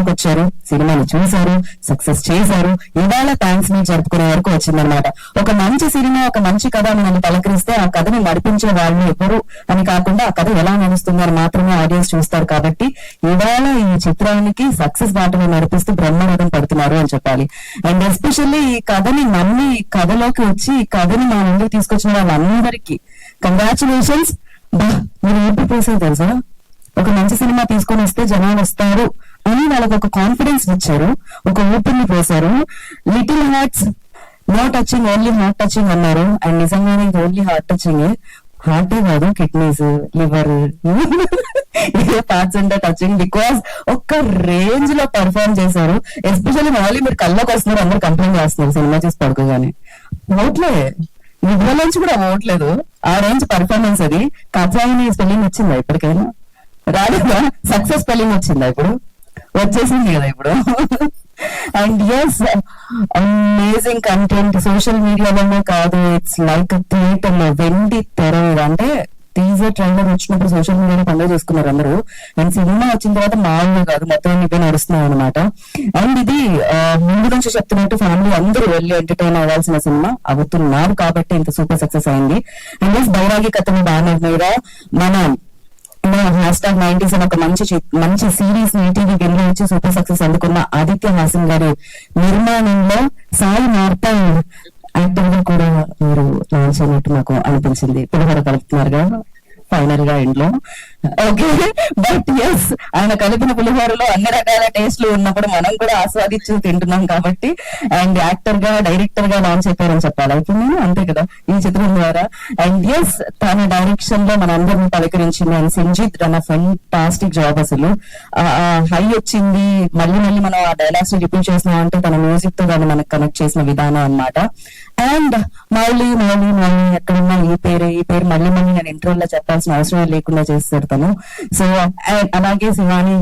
సినిమాకి వచ్చారు, సినిమాని చూశారు, సక్సెస్ చేశారు, ఇవాళ థ్యాంక్స్ ని జరుపుకునే వరకు వచ్చిందనమాట. ఒక మంచి సినిమా, ఒక మంచి కథ మనల్ని పలకరిస్తే ఆ కథని నడిపించే వాళ్ళు ఎవరు అని కాకుండా ఆ కథ ఎలా నడుస్తుంది అని మాత్రమే ఆడియన్స్ చూస్తారు. కాబట్టి ఇవాళ ఈ చిత్రానికి సక్సెస్ బాటలో నడిపిస్తూ బ్రహ్మరథం పడుతున్నారు అని చెప్పాలి. అండ్ ఎస్పెషల్లీ ఈ కథని నమ్మి ఈ కథలోకి వచ్చి ఈ కథని మా ముందుకు తీసుకొచ్చిన వాళ్ళందరికీ కంగ్రాచులేషన్స్. మీరు ఏం చేశారు తెలుసా, ఒక మంచి సినిమా తీసుకొని వస్తే జనాలు వస్తారు అని వాళ్ళకి ఒక కాన్ఫిడెన్స్ ఇచ్చారు, ఒక ఊపిరిని పోసారు. Little hearts no touching, only heart touching అన్నారు. అండ్ నిజంగానే ఓన్లీ హార్ట్ టచింగ్, హార్టే కాదు, కిడ్నీస్, లివర్, ఏ పార్ట్స్ అంటే టచింగ్. బికాస్ ఒక్క రేంజ్ లో పర్ఫార్మ్ చేశారు. ఎస్పెషల్లీ మళ్ళీ మీరు కళ్ళకి వస్తున్నారు, అందరు కంప్లైంట్ చేస్తున్నారు సినిమా చూసి పడుకోగానే. ఓట్లే నిద్ర నుంచి కూడా అవ్వట్లేదు, ఆ రేంజ్ పర్ఫార్మెన్స్ అది. కాచాయిని స్పెల్లింగ్ వచ్చిందా ఇప్పటికైనా? రాలేదా? సక్సెస్ స్పెల్లింగ్ వచ్చిందా ఇప్పుడు? వచ్చేసింది కదా ఇప్పుడు. And yes, amazing content. Social మీడియాలోనే కాదు, ఇట్స్ లైక్ థియేటర్ లో వెండి తెర మీద. అంటే టీజర్ ట్రైలర్ వచ్చినప్పుడు సోషల్ మీడియాలో పండుగ చేసుకున్నారు అందరూ. అండ్ సినిమా వచ్చిన తర్వాత మామూలుగా కాదు, మొత్తం ఇవే నడుస్తున్నాయి అనమాట. అండ్ ఇది ముందు నుంచి చెప్తున్నట్టు ఫ్యామిలీ అందరూ వెళ్ళి ఎంటర్టైన్ అవ్వాల్సిన సినిమా అవుతున్నారు కాబట్టి ఇంత సూపర్ సక్సెస్ అయింది. అండ్ ఎస్, బైరాగి కథని బ్యానర్ మీద మన #90s అని ఒక మంచి సిరీస్ ఈటీవీ నుంచి సూపర్ సక్సెస్ అందుకున్న ఆదిత్య హాసన్ గారి నిర్మాణంలో సాయి మార్తా యాక్టర్ గా కూడా మీరు లాంచ్ అయినట్టు నాకు అనిపించింది. పులిహోర కలుపుతున్నారుగా ఫైనల్ గా ఇంట్లో. ఓకే, బట్ ఎస్, ఆయన కలిపిన పులిహోరలో అన్ని రకాల టేస్ట్లు ఉన్నప్పుడు మనం కూడా ఆస్వాదించి తింటున్నాం కాబట్టి. అండ్ యాక్టర్ గా, డైరెక్టర్ గా లాంచ్ అయిపోయారని చెప్పాలి ఇప్పుడు నేను, అంతే కదా ఈ చిత్రం ద్వారా. అండ్ ఎస్, తన డైరెక్షన్ లో మన అందరిని పలకరించింది. And Sanjith run fantastic job. అసలు హై వచ్చింది, మళ్ళీ మళ్ళీ మనం ఆ డైలాగ్స్ రిపీట్ చేసినాం అంటే తన మ్యూజిక్ తో దాన్ని మనకు కనెక్ట్ చేసిన విధానం అన్నమాట. అండ్ మౌలి ఎక్కడున్నా ఈ పేరు మళ్ళీ నేను ఇంట్రోల్లో చెప్పాల్సిన అవసరం లేకుండా చేస్తారు తను. సో అలాగే Shivani,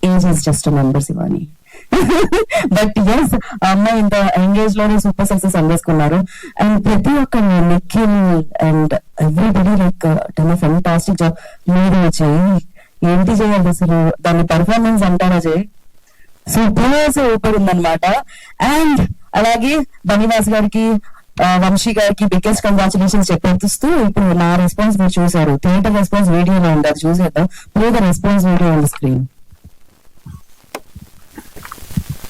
age is just number Shivani. But yes, ఆ అమ్మాయి ఇంత ఎంగేజ్ లోనే సూపర్ సక్సెస్ అందేసుకున్నారు. అండ్ ప్రతి ఒక్క Nikhil and everybody like fantastic job. మీరు ఏంటి చేయాలి అసలు, దాని పర్ఫార్మెన్స్ అంటారా జయ్, సూపర్ ఉందన్నమాట. అండ్ అలాగే బనివాస్ గారికి, వంశీ గారికి బిగ్గెస్ట్ కంగ్రాచులేషన్స్ చెప్పేస్తూ ఇప్పుడు నా రెస్పాన్స్ మీరు చూసారు. థియేటర్ రెస్పాన్స్ వీడియోలో ఉంది, అది చూసేద్దాం. Play the response video on the screen.